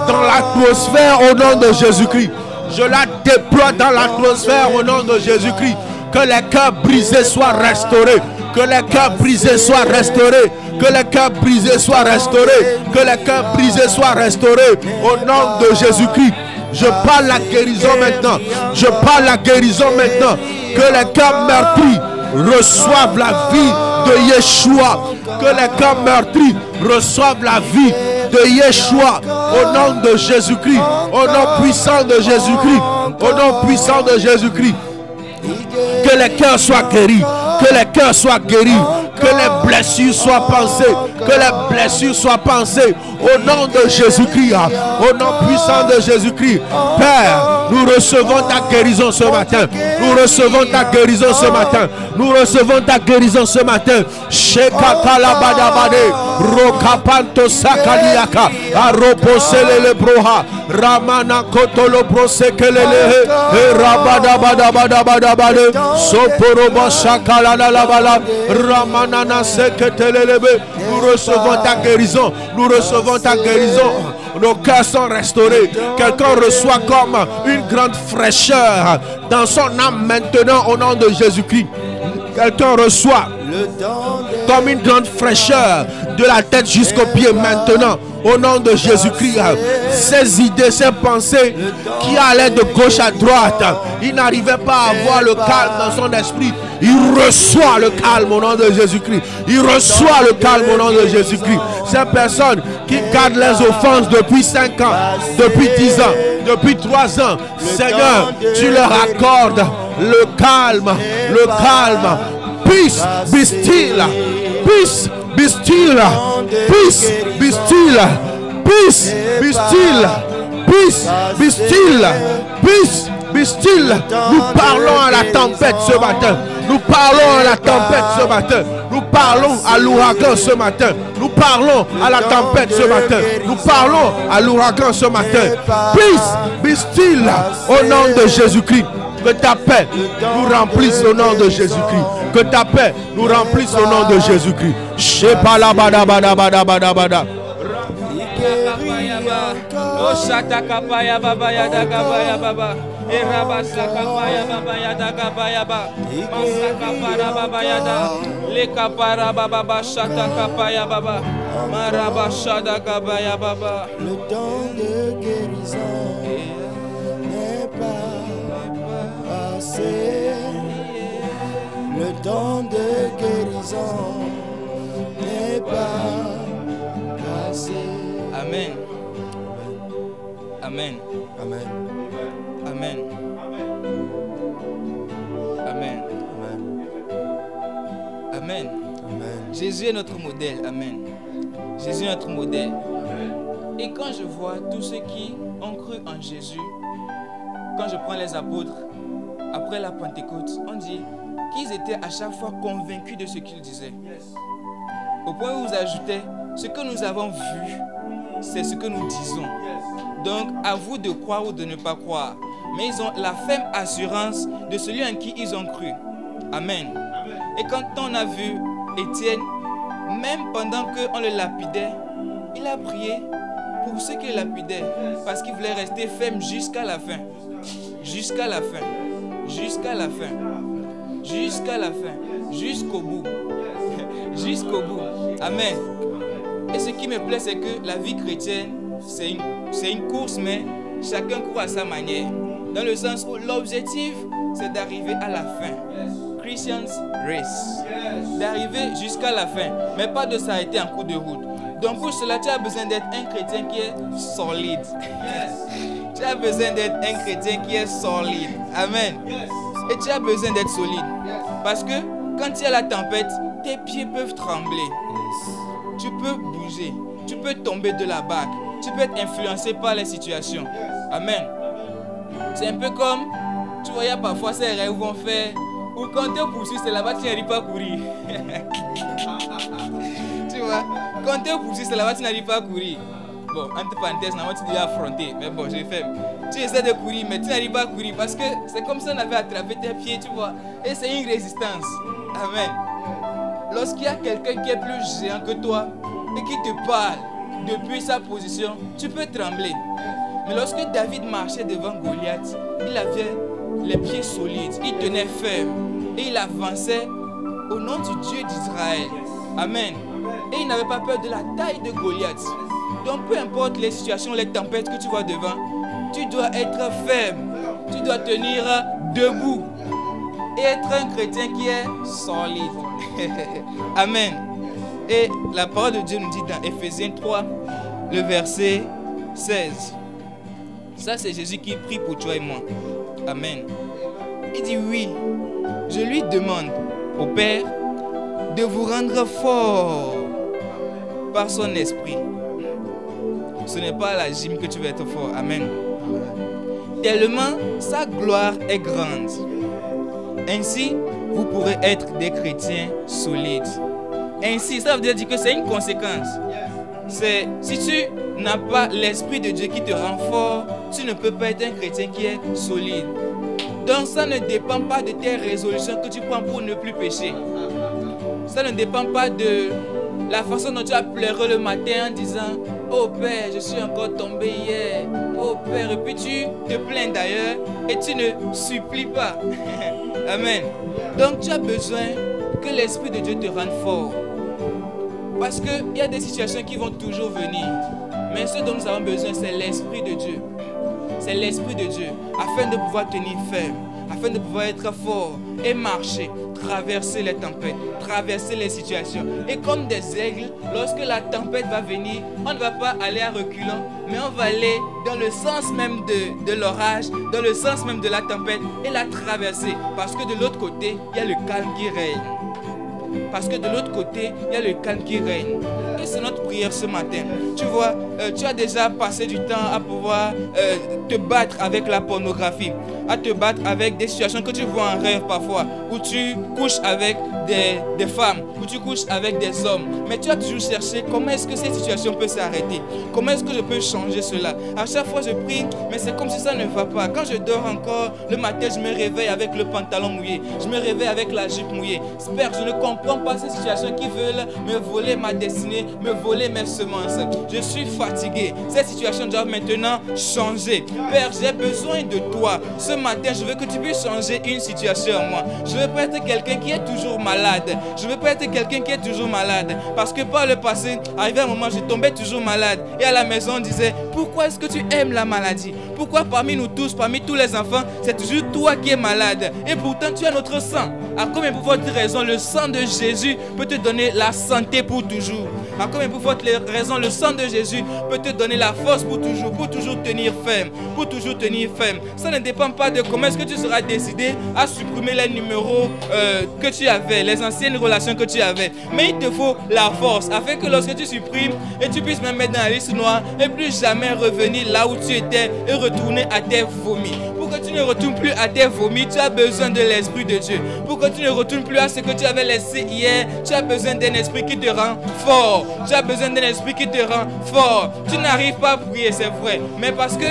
dans l'atmosphère au nom de Jésus-Christ. Je la déploie dans l'atmosphère au nom de Jésus-Christ. Que les cœurs brisés soient restaurés. Que les cœurs brisés soient restaurés. Que les cœurs brisés soient restaurés. Que les cœurs brisés soient restaurés au nom de Jésus-Christ. Je parle la guérison maintenant. Je parle la guérison maintenant. Que les cœurs meurtris reçoivent la vie de Yeshua. Que les cœurs meurtris reçoivent la vie de Yeshua. Au nom de Jésus-Christ. Au nom puissant de Jésus-Christ. Au nom puissant de Jésus-Christ. Que les cœurs soient guéris. Que les cœurs soient guéris. Que les blessures soient pansées. Que les blessures soient pansées. Au nom de Jésus-Christ. Au nom puissant de Jésus-Christ. Père, nous recevons ta guérison ce matin. Nous recevons ta guérison ce matin. Nous recevons ta guérison ce matin. Shekakalabadabade. Rokapanto sakaliaka. Aroposele le broha. Ramana kotolo prosekelele. Rabadabadabadabadabade. Soporoba shakalalabala. Ramanana seketelelebe. Nous recevons ta guérison. Nous recevons ta guérison. Nos cœurs sont restaurés. Quelqu'un reçoit comme une grande fraîcheur dans son âme maintenant au nom de Jésus-Christ. Quelqu'un reçoit comme une grande fraîcheur de la tête jusqu'aux pieds maintenant au nom de Jésus-Christ. Ces idées, ces pensées qui allaient de gauche à droite, il n'arrivait pas à avoir le calme dans son esprit. Il reçoit le calme au nom de Jésus-Christ. Il reçoit le calme au nom de Jésus-Christ. Ces personnes qui gardent les offenses depuis 5 ans, depuis 10 ans, depuis 3 ans, Seigneur, tu leur accordes le calme, le calme. Peace be still. Peace be still. Peace be still. Peace be still. Peace be still. Peace be still. Nous parlons à la tempête ce matin. Nous parlons à la tempête ce matin. Nous parlons à l'ouragan ce matin. Nous parlons à la tempête ce matin. Nous parlons à l'ouragan ce matin. Peace be still. Au nom de Jésus-Christ. Que ta paix nous remplisse au nom de Jésus-Christ. Que ta paix nous remplisse au nom de Jésus-Christ. Shepalabadabadabadabada. Le temps de guérison n'est pas passé. Le temps de guérison n'est pas passé. Amen. Amen. Amen. Amen. Amen. Amen. Amen. Amen. Amen. Jésus est notre modèle. Amen. Jésus est notre modèle. Et quand je vois tous ceux qui ont cru en Jésus, quand je prends les apôtres, après la Pentecôte, on dit qu'ils étaient à chaque fois convaincus de ce qu'ils disaient. Au point où vous ajoutez, ce que nous avons vu, c'est ce que nous disons. Donc, à vous de croire ou de ne pas croire. Mais ils ont la ferme assurance de celui en qui ils ont cru. Amen. Et quand on a vu Étienne, même pendant qu'on le lapidait, il a prié pour ceux qui le lapidaient. Parce qu'il voulait rester ferme jusqu'à la fin. Jusqu'à la fin. Jusqu'à la fin. Jusqu'à la fin. Jusqu'au bout. Jusqu'au bout. Amen. Et ce qui me plaît, c'est que la vie chrétienne, c'est une course, mais chacun court à sa manière. Dans le sens où l'objectif, c'est d'arriver à la fin. Christian's race. D'arriver jusqu'à la fin, mais pas de s'arrêter en cours de route. Donc pour cela, tu as besoin d'être un chrétien qui est solide. Tu as besoin d'être un chrétien qui est solide. Amen. Et tu as besoin d'être solide. Parce que quand il y a la tempête, tes pieds peuvent trembler. Tu peux bouger. Tu peux tomber de la barque. Tu peux être influencé par les situations. Amen. C'est un peu comme, tu vois, il y a parfois ces rêves où on fait, ou quand tu poursuis, c'est là-bas tu n'arrives pas à courir. Tu vois, quand tu poursuis, c'est là-bas tu n'arrives pas à courir. Bon, entre parenthèses, normalement tu dois affronter, mais bon, j'ai fait. Tu essaies de courir, mais tu n'arrives pas à courir parce que c'est comme si on avait attrapé tes pieds, tu vois. Et c'est une résistance. Amen. Lorsqu'il y a quelqu'un qui est plus géant que toi et qui te parle depuis sa position, tu peux trembler. Mais lorsque David marchait devant Goliath, il avait les pieds solides, il tenait ferme et il avançait au nom du Dieu d'Israël. Amen. Et il n'avait pas peur de la taille de Goliath. Donc peu importe les situations, les tempêtes que tu vois devant, tu dois être ferme, tu dois tenir debout et être un chrétien qui est solide. Amen. Et la parole de Dieu nous dit dans Éphésiens 3, le verset 16. Ça, c'est Jésus qui prie pour toi et moi. Amen. Il dit oui, je lui demande au Père de vous rendre fort par son esprit. Ce n'est pas à la gym que tu vas être fort. Amen. Tellement sa gloire est grande. Ainsi, vous pourrez être des chrétiens solides. Ainsi, ça veut dire que c'est une conséquence. C'est si tu n'as pas l'Esprit de Dieu qui te rend fort, tu ne peux pas être un chrétien qui est solide. Donc ça ne dépend pas de tes résolutions que tu prends pour ne plus pécher. Ça ne dépend pas de la façon dont tu as pleuré le matin en disant « Oh Père, je suis encore tombé hier. Oh Père » et puis tu te plains d'ailleurs et tu ne supplies pas. Amen. Donc tu as besoin que l'Esprit de Dieu te rende fort. Parce qu'il y a des situations qui vont toujours venir. Mais ce dont nous avons besoin, c'est l'Esprit de Dieu. C'est l'Esprit de Dieu, afin de pouvoir tenir ferme, afin de pouvoir être fort et marcher, traverser les tempêtes, traverser les situations. Et comme des aigles, lorsque la tempête va venir, on ne va pas aller à reculons, mais on va aller dans le sens même de l'orage, dans le sens même de la tempête et la traverser. Parce que de l'autre côté, il y a le calme qui règne. Parce que de l'autre côté, il y a le calme qui règne. Et c'est notre prière ce matin. Tu vois, tu as déjà passé du temps à pouvoir te battre avec la pornographie, à te battre avec des situations que tu vois en rêve parfois, où tu couches avec des femmes, où tu couches avec des hommes. Mais tu as toujours cherché comment est-ce que cette situation peut s'arrêter. Comment est-ce que je peux changer cela. À chaque fois je prie, mais c'est comme si ça ne va pas. Quand je dors encore, le matin je me réveille avec le pantalon mouillé. Je me réveille avec la jupe mouillée. Père, je ne comprends pas ces situations qui veulent me voler ma destinée, me voler mes semences. Je suis fatigué. Cette situation doit maintenant changer. Père, j'ai besoin de toi. Ce matin, je veux que tu puisses changer une situation en moi. Je ne veux pas être quelqu'un qui est toujours malade. Je ne veux pas être quelqu'un qui est toujours malade. Parce que par le passé, arrivé un moment, je tombais toujours malade. Et à la maison, on disait, pourquoi est-ce que tu aimes la maladie? Pourquoi parmi nous tous, parmi tous les enfants, c'est toujours toi qui es malade? Et pourtant, tu as notre sang. À combien pour votre raison, le sang de Jésus peut te donner la santé pour toujours? À combien pour votre raison, le sang de Jésus peut te donner la force pour toujours tenir ferme, pour toujours tenir ferme. Ça ne dépend pas de comment est-ce que tu seras décidé à supprimer les numéros que tu avais, les anciennes relations que tu avais. Mais il te faut la force afin que lorsque tu supprimes et tu puisses même mettre dans la liste noire et plus jamais revenir là où tu étais et retourner à tes vomis. Pour que tu ne retournes plus à tes vomis, tu as besoin de l'Esprit de Dieu. Pour que tu ne retournes plus à ce que tu avais laissé hier, tu as besoin d'un esprit qui te rend fort. Tu as besoin d'un esprit qui te rend fort. Tu n'arrives pas à prier, c'est vrai, mais parce que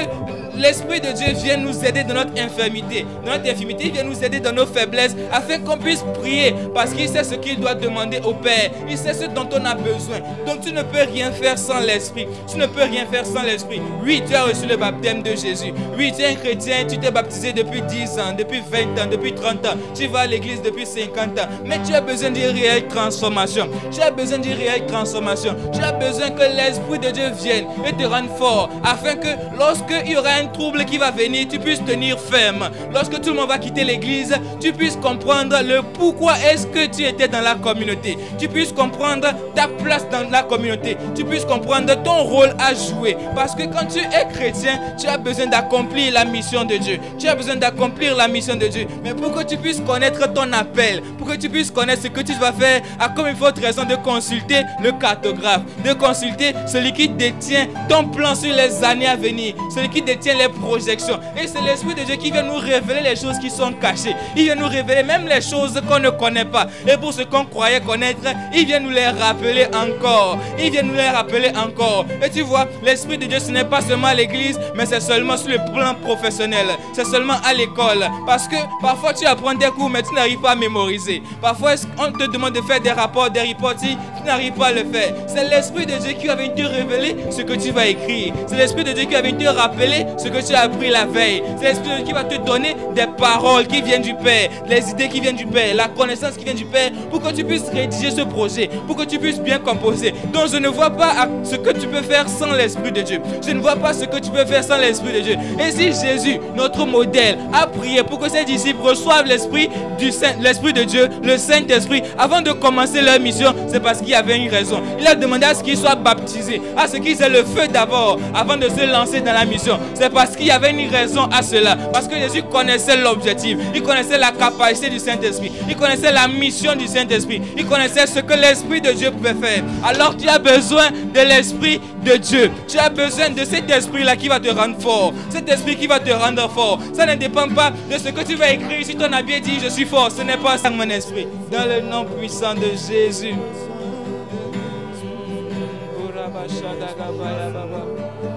l'Esprit de Dieu vient nous aider dans notre infirmité. Dans notre infirmité, il vient nous aider dans nos faiblesses afin qu'on puisse prier parce qu'il sait ce qu'il doit demander au Père. Il sait ce dont on a besoin. Donc tu ne peux rien faire sans l'Esprit. Tu ne peux rien faire sans l'Esprit. Oui, tu as reçu le baptême de Jésus. Oui, tu es un chrétien, tu t'es baptisé depuis 10 ans, depuis 20 ans, depuis 30 ans. Tu vas à l'église depuis 50 ans. Mais tu as besoin d'une réelle transformation. Tu as besoin d'une réelle transformation. Tu as besoin que l'Esprit de Dieu vienne et te rende fort afin que lorsqu'il y aura un trouble qui va venir, tu puisses tenir ferme. Lorsque tout le monde va quitter l'église, tu puisses comprendre le pourquoi est-ce que tu étais dans la communauté. Tu puisses comprendre ta place dans la communauté. Tu puisses comprendre ton rôle à jouer. Parce que quand tu es chrétien, tu as besoin d'accomplir la mission de Dieu. Tu as besoin d'accomplir la mission de Dieu. Mais pour que tu puisses connaître ton appel, pour que tu puisses connaître ce que tu dois faire, à comme il faut raison de consulter le cartographe, de consulter celui qui détient ton plan sur les années à venir, celui qui détient les projections. Et c'est l'Esprit de Dieu qui vient nous révéler les choses qui sont cachées. Il vient nous révéler même les choses qu'on ne connaît pas. Et pour ce qu'on croyait connaître, il vient nous les rappeler encore. Il vient nous les rappeler encore. Et tu vois, l'Esprit de Dieu, ce n'est pas seulement à l'église, mais c'est seulement sur le plan professionnel. C'est seulement à l'école. Parce que parfois tu apprends des cours, mais tu n'arrives pas à mémoriser. Parfois, on te demande de faire des rapports, des reporting, tu n'arrives pas à le faire. C'est l'Esprit de Dieu qui va venir te révéler ce que tu vas écrire. C'est l'Esprit de Dieu qui va venir te rappeler ce que tu as appris la veille. C'est l'Esprit de Dieu qui va te donner des paroles qui viennent du Père, les idées qui viennent du Père, la connaissance qui vient du Père, pour que tu puisses rédiger ce projet, pour que tu puisses bien composer. Donc je ne vois pas ce que tu peux faire sans l'Esprit de Dieu. Je ne vois pas ce que tu peux faire sans l'Esprit de Dieu. Et si Jésus, notre modèle, a prié pour que ses disciples reçoivent l'Esprit de Dieu, le Saint-Esprit, avant de commencer leur mission, c'est parce qu'il y avait une raison. Il a demandé à ce qu'ils soient baptisés, à ce qu'ils aient le feu d'abord, avant de se lancer dans la mission. C'est parce qu'il y avait une raison à cela. Parce que Jésus connaissait l'objectif. Il connaissait la capacité du Saint-Esprit. Il connaissait la mission du Saint-Esprit. Il connaissait ce que l'Esprit de Dieu pouvait faire. Alors tu as besoin de l'Esprit de Dieu. Tu as besoin de cet esprit-là qui va te rendre fort. Cet esprit qui va te rendre fort. Ça ne dépend pas de ce que tu vas écrire. Si ton habit dit je suis fort, ce n'est pas ça mon esprit. Dans le nom puissant de Jésus.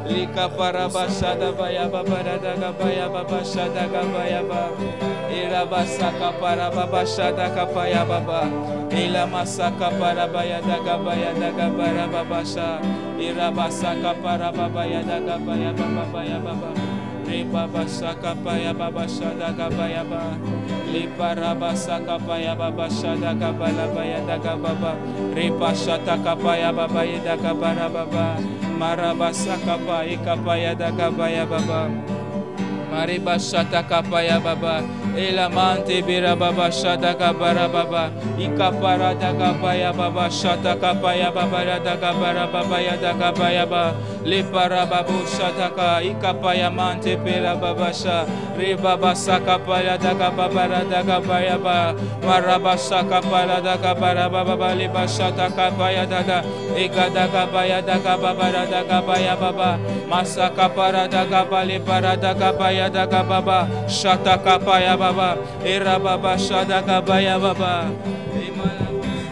Lika paraba shada baya baba daga baya baba shada gabaya ba iraba saka paraba baba shada kapaya baba ila masaka paraba ya daga bara baba sha iraba saka paraba baya daga baba Ribaba saka paya baba shada gabaya ba Liparaba saka paya baba shada gabala baya daga baba Ripa shata kapaya baba daga bara baba Maraba saka paya kapaya daga baya baba Mariba shata kapaya baba Elamante bira baba shata kabara baba Ikapara daga baya baba shata kapaya baba daga bara baba ya daga baya ba Lepara babu shata ka ikapaya mante bira baba sha Rebaba saka paya daga baba daga baya ba Maraba saka pala daga bara baba leba shata kapaya daga Ega daga baya daga baba daga baya baba Masaka para daga bale para daga baya daga baba shata kapaya baba era baba shada kabaya baba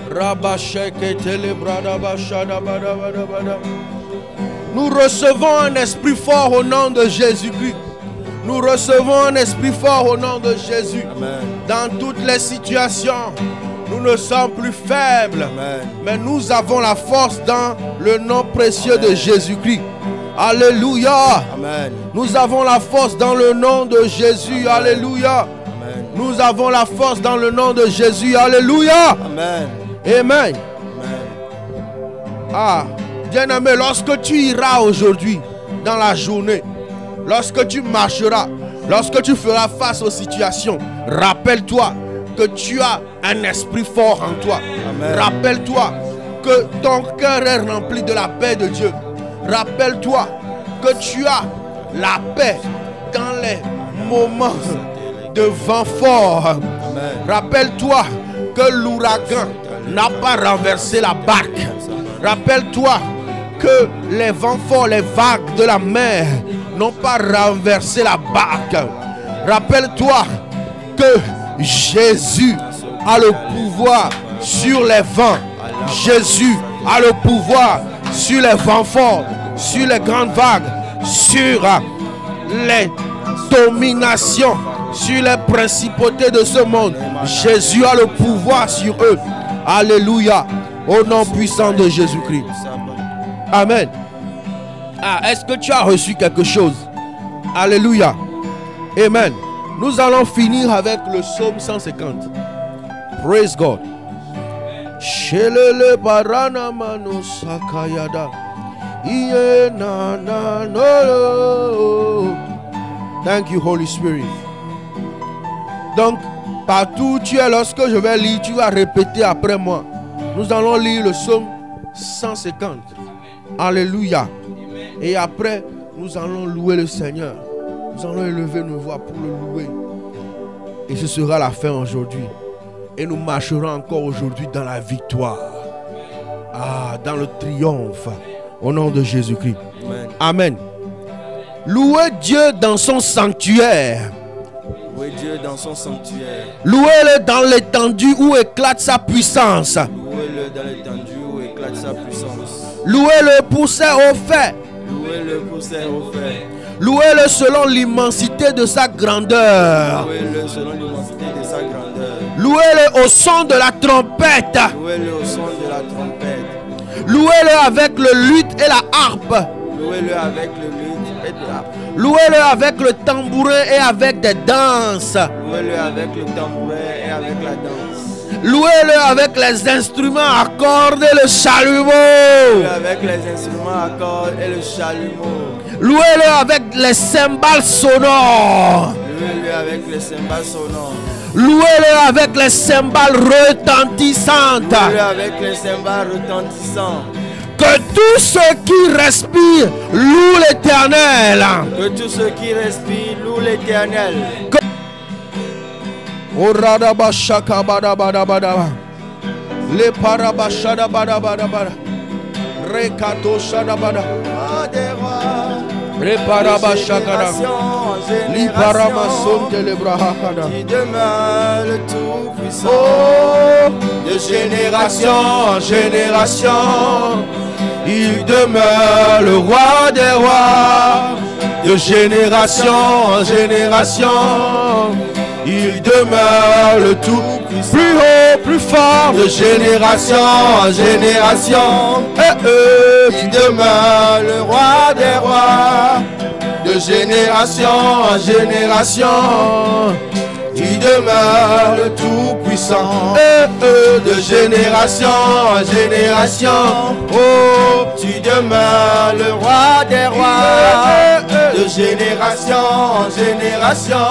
Rabasheke telebrada bashada bada bada bada. Nous recevons un esprit fort au nom de Jésus-Christ. Nous recevons un esprit fort au nom de Jésus. Amen. Dans toutes les situations, nous ne sommes plus faibles. Amen. Mais nous avons la force dans le nom précieux de Jésus-Christ. Alléluia. Amen. Nous avons la force dans le nom de Jésus. Alléluia. Amen. Nous avons la force dans le nom de Jésus. Alléluia. Amen. Amen. Amen. Ah, bien-aimé, lorsque tu iras aujourd'hui dans la journée, lorsque tu marcheras, lorsque tu feras face aux situations, rappelle-toi que tu as un esprit fort en toi. Amen. Rappelle-toi que ton cœur est rempli de la paix de Dieu. Rappelle-toi que tu as la paix moment de vent fort. Rappelle-toi que l'ouragan n'a pas renversé la barque. Rappelle-toi que les vents forts, les vagues de la mer n'ont pas renversé la barque. Rappelle-toi que Jésus a le pouvoir sur les vents. Jésus a le pouvoir sur les vents forts, sur les grandes vagues, sur les dominations, sur les principautés de ce monde. Jésus a le pouvoir sur eux. Alléluia. Au nom puissant de Jésus-Christ. Amen. Ah, est-ce que tu as reçu quelque chose? Alléluia. Amen. Nous allons finir avec le psaume 150. Praise God. Shelele barana mano sakayada. Iye na na no. Thank you, Holy Spirit. Donc, partout où tu es, lorsque je vais lire, tu vas répéter après moi. Nous allons lire le psaume 150. Alléluia. Et après, nous allons louer le Seigneur. Nous allons élever nos voix pour le louer. Et ce sera la fin aujourd'hui. Et nous marcherons encore aujourd'hui dans la victoire. Ah, dans le triomphe. Au nom de Jésus-Christ. Amen. Amen. Louez Dieu dans son sanctuaire. Louez Dieu dans son sanctuaire. Louez-le dans l'étendue où éclate sa puissance. Louez-le dans l'étendue où éclate sa puissance. Louez-le pour ses hauts faits. Louez-le pour ses hauts faits. Louez-le selon l'immensité de sa grandeur. Louez-le selon l'immensité de sa grandeur. Louez-le au son de la trompette. Louez-le au son de la trompette. Louez-le avec le luth et la harpe. Louez-le avec le luth et la harpe. Louez-le avec le tambourin et avec des danses. Louez-le avec le tambourin et avec la danse. Louez-le avec les instruments à cordes et le chalumeau. Louez-le avec les instruments à cordes et le chalumeau. Louez-le avec les cymbales sonores. Louez-le avec les cymbales sonores. Louez-le avec les cymbales retentissantes. Louez-le avec les cymbales retentissantes. Que tous ceux qui respirent louent l'Éternel. Que tous ceux qui respirent louent l'Éternel. Les parabashada bada bada bada. Rekato shada bada. Roi des rois. Reparabashakada. Li paramason telebrahakada. Qui demeure le tout-puissant. Oh, de génération en génération, il demeure le roi des rois. De génération en génération, il demeure le tout plus haut, plus fort. De génération en génération, il demeure le roi des rois. De génération en génération, il demeure le tout-puissant. De génération en génération, oh, tu demeures le roi des rois. De génération en génération,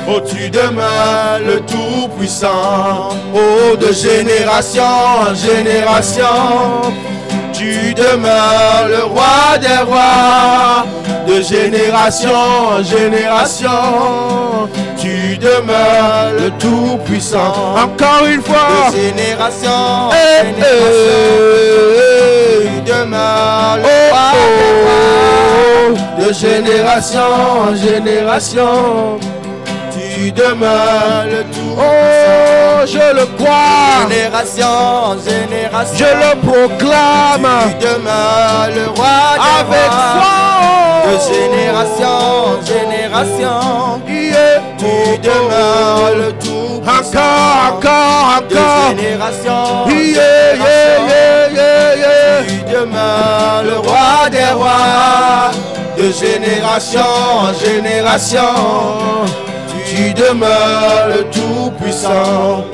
oh, tu demeures le tout-puissant. Oh, de génération en génération, tu demeures le roi des rois. De génération en génération, tu demeures le tout-puissant. Encore une fois. De génération en génération, tu demeures le roi des rois. De génération en génération, tu demeures le tout-puissant. Oh, je le crois. De génération en génération, je le proclame. Tu demeures le roi des rois. Avec foi. De génération en génération, tu demeures le tout. Encore. De génération en génération, tu demeures le roi des rois. De génération en génération, tu demeures le tout puissant.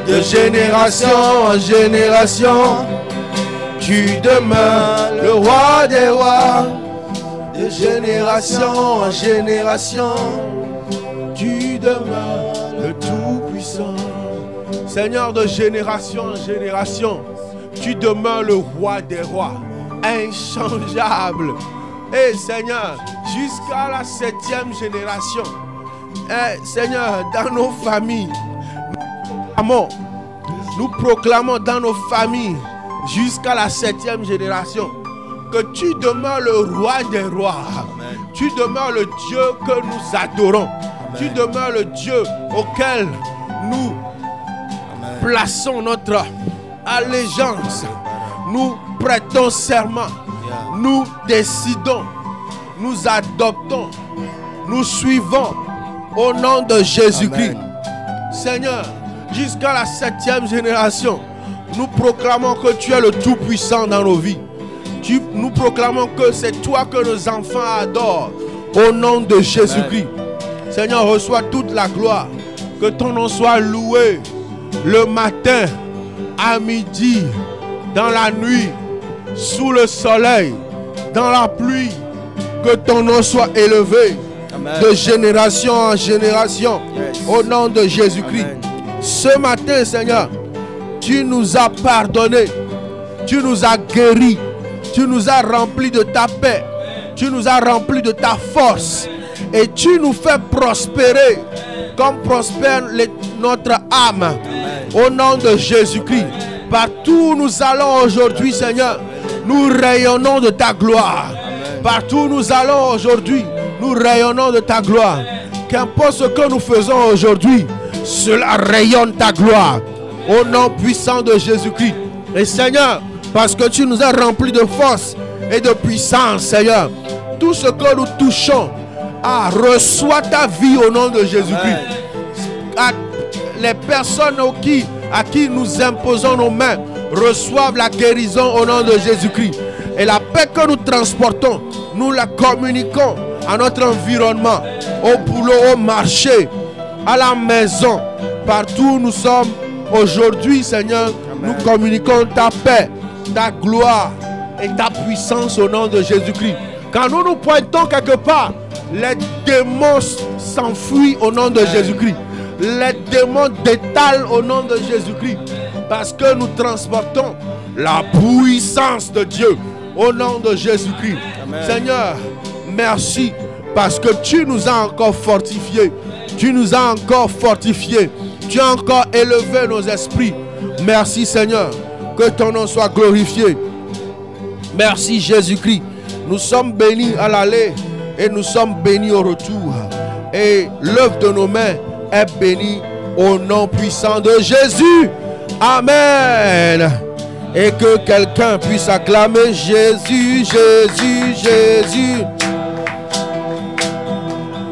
De génération en génération, tu demeures le roi des rois. De génération en génération, tu demeures le tout-puissant. Seigneur, de génération en génération, tu demeures le roi des rois, inchangeable. Et Seigneur, jusqu'à la 7e génération. Et Seigneur, dans nos familles, nous proclamons dans nos familles jusqu'à la 7e génération que tu demeures le roi des rois. Amen. Tu demeures le Dieu que nous adorons. Amen. Tu demeures le Dieu auquel nous Amen. plaçons notre allégeance. Nous prêtons serment. Yeah. Nous décidons. Nous adoptons. Nous suivons au nom de Jésus-Christ. Amen. Seigneur, jusqu'à la 7e génération, nous proclamons que tu es le Tout-Puissant dans nos vies. Nous proclamons que c'est toi que nos enfants adorent. Au nom de Jésus-Christ. Seigneur, reçois toute la gloire. Que ton nom soit loué le matin, à midi, dans la nuit, sous le soleil, dans la pluie. Que ton nom soit élevé. Amen. De génération en génération. Yes. Au nom de Jésus-Christ. Amen. Ce matin, Seigneur, tu nous as pardonné. Tu nous as guéris. Tu nous as remplis de ta paix. Tu nous as remplis de ta force. Et tu nous fais prospérer comme prospère notre âme. Amen. Au nom de Jésus-Christ. Partout où nous allons aujourd'hui, Seigneur, nous rayonnons de ta gloire. Amen. Partout où nous allons aujourd'hui, nous rayonnons de ta gloire. Qu'importe ce que nous faisons aujourd'hui, cela rayonne ta gloire. Au nom puissant de Jésus-Christ. Et Seigneur, parce que tu nous as remplis de force et de puissance, Seigneur, tout ce que nous touchons, reçois ta vie au nom de Jésus-Christ. Les personnes à qui nous imposons nos mains reçoivent la guérison au nom de Jésus-Christ. Et la paix que nous transportons, nous la communiquons à notre environnement, au boulot, au marché, à la maison, partout où nous sommes aujourd'hui, Seigneur. Amen. Nous communiquons ta paix, ta gloire et ta puissance au nom de Jésus-Christ. Quand nous nous pointons quelque part, les démons s'enfuient au nom de Jésus-Christ. Les démons détalent au nom de Jésus-Christ. Parce que nous transportons la puissance de Dieu au nom de Jésus-Christ. Seigneur, merci parce que tu nous as encore fortifiés. Tu nous as encore fortifiés. Tu as encore élevé nos esprits. Merci Seigneur. Que ton nom soit glorifié. Merci Jésus-Christ. Nous sommes bénis à l'aller et nous sommes bénis au retour. Et l'œuvre de nos mains est bénie au nom puissant de Jésus. Amen. Et que quelqu'un puisse acclamer Jésus, Jésus, Jésus.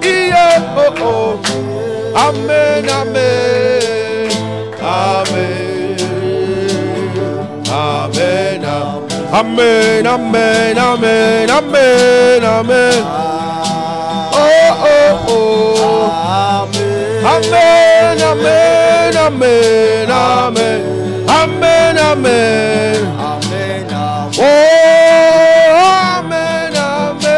Yeah, oh, oh. Amen, amen. Amen. Amen. Amen, amen, amen, amen, amen. Oh, oh, oh. Amen, amen, amen, amen. Amen, amen. Oh, amen, amen.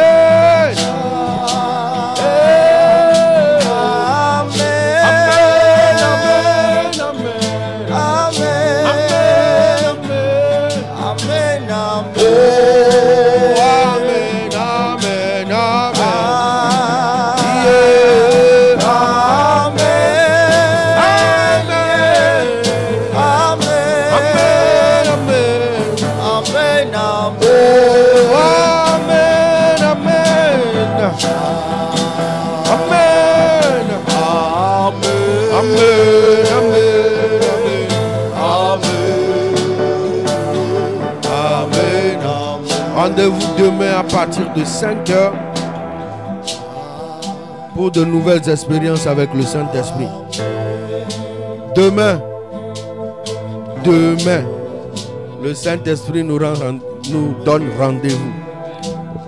Rendez-vous demain à partir de 5h pour de nouvelles expériences avec le Saint-Esprit. Demain, le Saint-Esprit nous donne rendez-vous.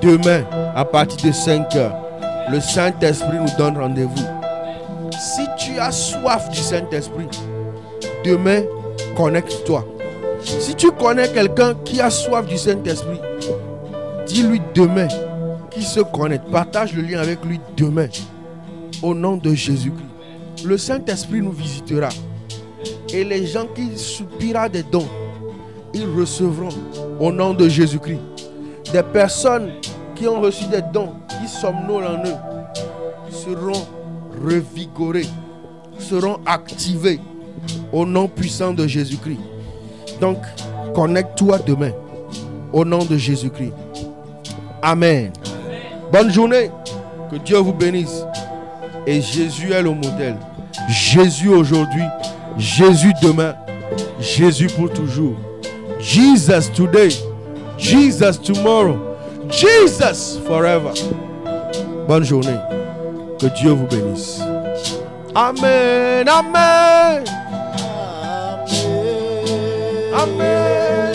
Demain, à partir de 5h, le Saint-Esprit nous donne rendez-vous. Si tu as soif du Saint-Esprit, demain, connecte-toi. Si tu connais quelqu'un qui a soif du Saint-Esprit, dis-lui demain qu'il se connecte. Partage le lien avec lui demain. Au nom de Jésus-Christ. Le Saint-Esprit nous visitera. Et les gens qui soupirent des dons, ils recevront au nom de Jésus-Christ. Des personnes qui ont reçu des dons, qui somnolent en eux, seront revigorés, seront activés au nom puissant de Jésus-Christ. Donc, connecte-toi demain au nom de Jésus-Christ. Amen. Bonne journée. Que Dieu vous bénisse. Et Jésus est le modèle. Jésus aujourd'hui, Jésus demain, Jésus pour toujours. Jesus today, Jesus tomorrow, Jesus forever. Bonne journée. Que Dieu vous bénisse. Amen. Amen. Amen.